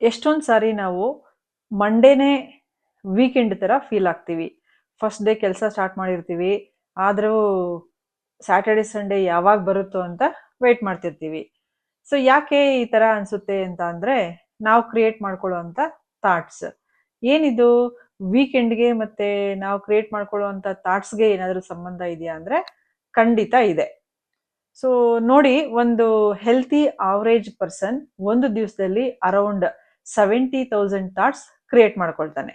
ಎಷ್ಟೊಂದು ಸಾರಿ ನಾವು ಮಂಡೇನೇ ವೀಕೆಂಡ್ ಥರ ಫೀಲ್ ಆಗ್ತೀವಿ. ಫಸ್ಟ್ ಡೇ ಕೆಲಸ ಸ್ಟಾರ್ಟ್ ಮಾಡಿರ್ತೀವಿ, ಆದರೂ ಸ್ಯಾಟರ್ಡೆ ಸಂಡೇ ಯಾವಾಗ ಬರುತ್ತೋ ಅಂತ ವೆಯ್ಟ್ ಮಾಡ್ತಿರ್ತೀವಿ. ಸೊ ಯಾಕೆ ಈ ಥರ ಅನಿಸುತ್ತೆ ಅಂತ ಅಂದರೆ, ನಾವು ಕ್ರಿಯೇಟ್ ಮಾಡ್ಕೊಳ್ಳೋವಂಥ ಥಾಟ್ಸ್. ಏನಿದು ವೀಕೆಂಡ್ಗೆ ಮತ್ತು ನಾವು ಕ್ರಿಯೇಟ್ ಮಾಡ್ಕೊಳ್ಳೋವಂಥ ಥಾಟ್ಸ್ಗೆ ಏನಾದರೂ ಸಂಬಂಧ ಇದೆಯಾ ಅಂದರೆ ಖಂಡಿತ ಇದೆ. ಸೊ ನೋಡಿ, ಒಂದು ಹೆಲ್ತಿ ಆವರೇಜ್ ಪರ್ಸನ್ ಒಂದು ದಿವಸದಲ್ಲಿ ಅರೌಂಡ್ 70,000 ಥಾಟ್ಸ್ ಕ್ರಿಯೇಟ್ ಮಾಡ್ಕೊಳ್ತಾನೆ.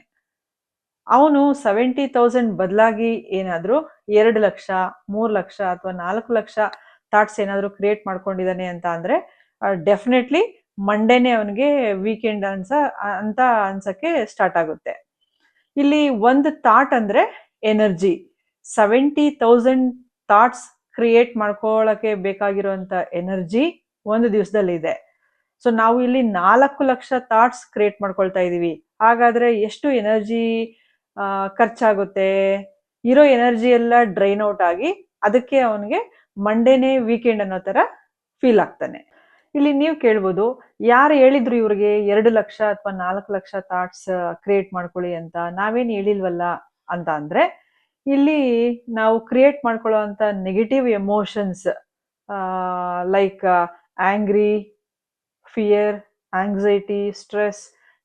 ಅವನು 70,000 ಬದಲಾಗಿ ಏನಾದರೂ 2 ಲಕ್ಷ 3 ಲಕ್ಷ ಅಥವಾ 4 ಲಕ್ಷ ಥಾಟ್ಸ್ ಏನಾದರೂ ಕ್ರಿಯೇಟ್ ಮಾಡ್ಕೊಂಡಿದ್ದಾನೆ ಅಂತ ಅಂದರೆ ಡೆಫಿನೆಟ್ಲಿ ಮಂಡೇನೆ ಅವನಿಗೆ ವೀಕೆಂಡ್ ಅಂತ ಅನ್ಸಕ್ಕೆ ಸ್ಟಾರ್ಟ್ ಆಗುತ್ತೆ. ಇಲ್ಲಿ ಒಂದು ಥಾಟ್ ಅಂದರೆ ಎನರ್ಜಿ. 70,000 ಥಾಟ್ಸ್ ಕ್ರಿಯೇಟ್ ಮಾಡ್ಕೊಳ್ಳೋಕ್ಕೆ ಬೇಕಾಗಿರುವಂಥ ಎನರ್ಜಿ ಒಂದು ದಿವಸದಲ್ಲಿ ಇದೆ. ಸೊ ನಾವು ಇಲ್ಲಿ 4 ಲಕ್ಷ ಥಾಟ್ಸ್ ಕ್ರಿಯೇಟ್ ಮಾಡ್ಕೊಳ್ತಾ ಇದ್ದೀವಿ. ಹಾಗಾದರೆ ಎಷ್ಟು ಎನರ್ಜಿ ಖರ್ಚಾಗುತ್ತೆ? ಇರೋ ಎನರ್ಜಿ ಎಲ್ಲ ಡ್ರೈನ್ ಔಟ್ ಆಗಿ ಅದಕ್ಕೆ ಅವನಿಗೆ ಮಂಡೇನೇ ವೀಕೆಂಡ್ ಅನ್ನೋ ಥರ ಫೀಲ್ ಆಗ್ತಾನೆ. ಇಲ್ಲಿ ನೀವು ಕೇಳ್ಬೋದು, ಯಾರು ಹೇಳಿದ್ರು ಇವ್ರಿಗೆ 2 ಲಕ್ಷ ಅಥವಾ 4 ಲಕ್ಷ ಥಾಟ್ಸ್ ಕ್ರಿಯೇಟ್ ಮಾಡ್ಕೊಳ್ಳಿ ಅಂತ? ನಾವೇನು ಹೇಳಿಲ್ವಲ್ಲ ಅಂತ ಅಂದರೆ, ಇಲ್ಲಿ ನಾವು ಕ್ರಿಯೇಟ್ ಮಾಡ್ಕೊಳ್ಳೋ ಅಂಥ negative emotions like angry, fear, anxiety, stress,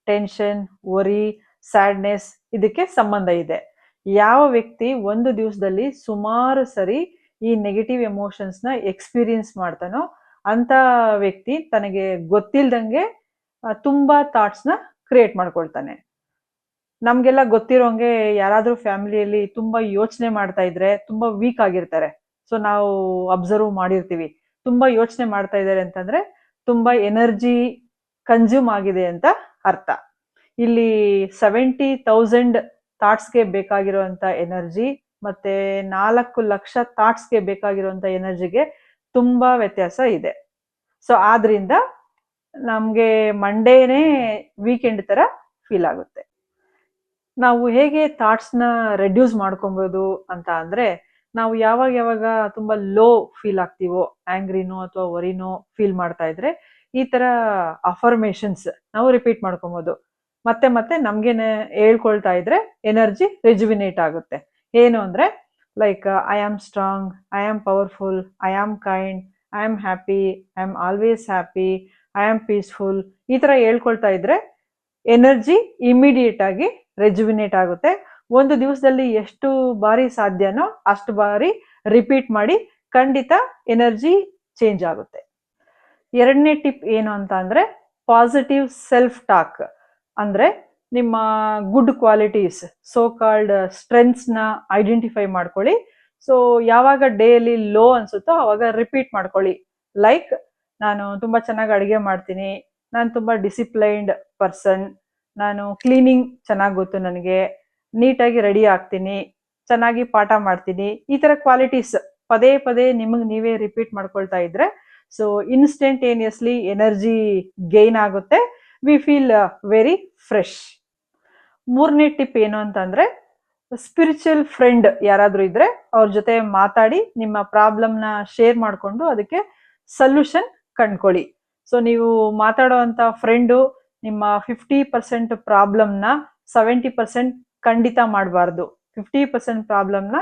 tension, worry, sadness ಇದಕ್ಕೆ ಸಂಬಂಧ ಇದೆ. ಯಾವ ವ್ಯಕ್ತಿ ಒಂದು ದಿವಸದಲ್ಲಿ ಸುಮಾರು ಸರಿ ಈ ನೆಗೆಟಿವ್ ಎಮೋಷನ್ಸ್ನ ಎಕ್ಸ್ಪೀರಿಯನ್ಸ್ ಮಾಡ್ತಾನೋ ಅಂಥ ವ್ಯಕ್ತಿ ತನಗೆ ಗೊತ್ತಿಲ್ದಂಗೆ ತುಂಬ ಥಾಟ್ಸ್ನ ಕ್ರಿಯೇಟ್ ಮಾಡ್ಕೊಳ್ತಾನೆ. ನಮಗೆಲ್ಲ ಗೊತ್ತಿರೋಂಗೆ ಯಾರಾದರೂ ಫ್ಯಾಮಿಲಿಯಲ್ಲಿ ತುಂಬ ಯೋಚನೆ ಮಾಡ್ತಾ ಇದ್ರೆ ತುಂಬ ವೀಕ್ ಆಗಿರ್ತಾರೆ. ಸೊ ನಾವು ಅಬ್ಸರ್ವ್ ಮಾಡಿರ್ತೀವಿ, ತುಂಬ ಯೋಚನೆ ಮಾಡ್ತಾ ಇದ್ದಾರೆ ಅಂತಂದರೆ ತುಂಬ ಎನರ್ಜಿ ಕನ್ಸ್ಯೂಮ್ ಆಗಿದೆ ಅಂತ ಅರ್ಥ. ಇಲ್ಲಿ 70,000 ಥಾಟ್ಸ್ಗೆ ಬೇಕಾಗಿರುವಂಥ ಎನರ್ಜಿ ಮತ್ತು 4 ಲಕ್ಷ ಥಾಟ್ಸ್ಗೆ ಬೇಕಾಗಿರುವಂಥ ಎನರ್ಜಿಗೆ ತುಂಬ ವ್ಯತ್ಯಾಸ ಇದೆ. ಸೊ ಆದ್ದರಿಂದ ನಮಗೆ ಮಂಡೇನೇ ವೀಕೆಂಡ್ ಥರ ಫೀಲ್ ಆಗುತ್ತೆ. ನಾವು ಹೇಗೆ ಥಾಟ್ಸ್ನ ರೆಡ್ಯೂಸ್ ಮಾಡ್ಕೊಬೋದು ಅಂತ ಅಂದರೆ, ನಾವು ಯಾವಾಗ ತುಂಬ ಲೋ ಫೀಲ್ ಆಗ್ತೀವೋ, ಆ್ಯಂಗ್ರಿನೋ ಅಥವಾ ವರಿನೋ ಫೀಲ್ ಮಾಡ್ತಾ ಇದ್ರೆ ಈ ಥರ ಅಫರ್ಮೇಷನ್ಸ್ ನಾವು ರಿಪೀಟ್ ಮಾಡ್ಕೊಬೋದು. ಮತ್ತೆ ಮತ್ತೆ ನಮಗೇನೆ ಹೇಳ್ಕೊಳ್ತಾ ಇದ್ರೆ ಎನರ್ಜಿ ರಿಜುವಿನೇಟ್ ಆಗುತ್ತೆ. ಏನು ಅಂದರೆ, like I am strong, I am powerful, I am kind, I am happy, I am always happy, I am peaceful. ಈ ಥರ ಹೇಳ್ಕೊಳ್ತಾ ಇದ್ರೆ ಎನರ್ಜಿ ಇಮಿಡಿಯೇಟ್ ಆಗಿ ರೆಜುವಿನೇಟ್ ಆಗುತ್ತೆ. ಒಂದು ದಿವಸದಲ್ಲಿ ಎಷ್ಟು ಬಾರಿ ಸಾಧ್ಯನೋ ಅಷ್ಟು ಬಾರಿ ರಿಪೀಟ್ ಮಾಡಿ, ಖಂಡಿತ ಎನರ್ಜಿ ಚೇಂಜ್ ಆಗುತ್ತೆ. ಎರಡನೇ ಟಿಪ್ ಏನು ಅಂತ ಅಂದರೆ, ಪಾಸಿಟಿವ್ ಸೆಲ್ಫ್ ಟಾಕ್. ಅಂದರೆ ನಿಮ್ಮ ಗುಡ್ ಕ್ವಾಲಿಟೀಸ್, ಸೋ ಕಾಲ್ಡ್ ಸ್ಟ್ರೆಂತ್ಸ್ನ ಐಡೆಂಟಿಫೈ ಮಾಡ್ಕೊಳ್ಳಿ. ಸೊ ಯಾವಾಗ ಡೇಯಲ್ಲಿ ಲೋ ಅನಿಸುತ್ತೋ ಆವಾಗ ರಿಪೀಟ್ ಮಾಡ್ಕೊಳ್ಳಿ. ಲೈಕ್, ನಾನು ತುಂಬ ಚೆನ್ನಾಗಿ ಅಡುಗೆ ಮಾಡ್ತೀನಿ, ನಾನು ತುಂಬ ಡಿಸಿಪ್ಲೈನ್ಡ್ ಪರ್ಸನ್, ನಾನು ಕ್ಲೀನಿಂಗ್ ಚೆನ್ನಾಗಿ ಗೊತ್ತು, ನನಗೆ ನೀಟಾಗಿ ರೆಡಿ ಆಗ್ತೀನಿ, ಚೆನ್ನಾಗಿ ಪಾಠ ಮಾಡ್ತೀನಿ. ಈ ಥರ ಕ್ವಾಲಿಟೀಸ್ ಪದೇ ಪದೇ ನಿಮಗೆ ನೀವೇ ರಿಪೀಟ್ ಮಾಡ್ಕೊಳ್ತಾ ಇದ್ರೆ ಸೊ ಇನ್ಸ್ಟೆಂಟೇನಿಯಸ್ಲಿ ಎನರ್ಜಿ ಗೇನ್ ಆಗುತ್ತೆ. We feel very fresh. ಮೂರನೇ ಟಿಪ್ ಏನು ಅಂತಂದರೆ, ಸ್ಪಿರಿಚುವಲ್ ಫ್ರೆಂಡ್ ಯಾರಾದರೂ ಇದ್ದರೆ ಅವ್ರ ಜೊತೆ ಮಾತಾಡಿ ನಿಮ್ಮ ಪ್ರಾಬ್ಲಮ್ನ ಶೇರ್ ಮಾಡಿಕೊಂಡು ಅದಕ್ಕೆ ಸೊಲ್ಯೂಷನ್ ಕಂಡ್ಕೊಳ್ಳಿ. ಸೊ ನೀವು ಮಾತಾಡೋ ಅಂಥ ಫ್ರೆಂಡು ನಿಮ್ಮ 50% ಪ್ರಾಬ್ಲಮ್ನ 70% ಖಂಡಿತ ಮಾಡಬಾರ್ದು. 50% ಪ್ರಾಬ್ಲಮ್ನ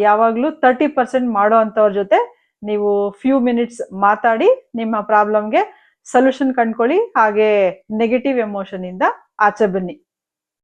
ಯಾವಾಗಲೂ 30% ಮಾಡೋ ಅಂಥವ್ರ ಜೊತೆ ನೀವು ಫ್ಯೂ ಮಿನಿಟ್ಸ್ ಮಾತಾಡಿ ನಿಮ್ಮ ಪ್ರಾಬ್ಲಮ್ಗೆ ಸೊಲ್ಯೂಷನ್ ಕಂಡ್ಕೊಳ್ಳಿ. ಹಾಗೆ ನೆಗೆಟಿವ್ ಎಮೋಷನಿಂದ ಆಚೆ ಬನ್ನಿ.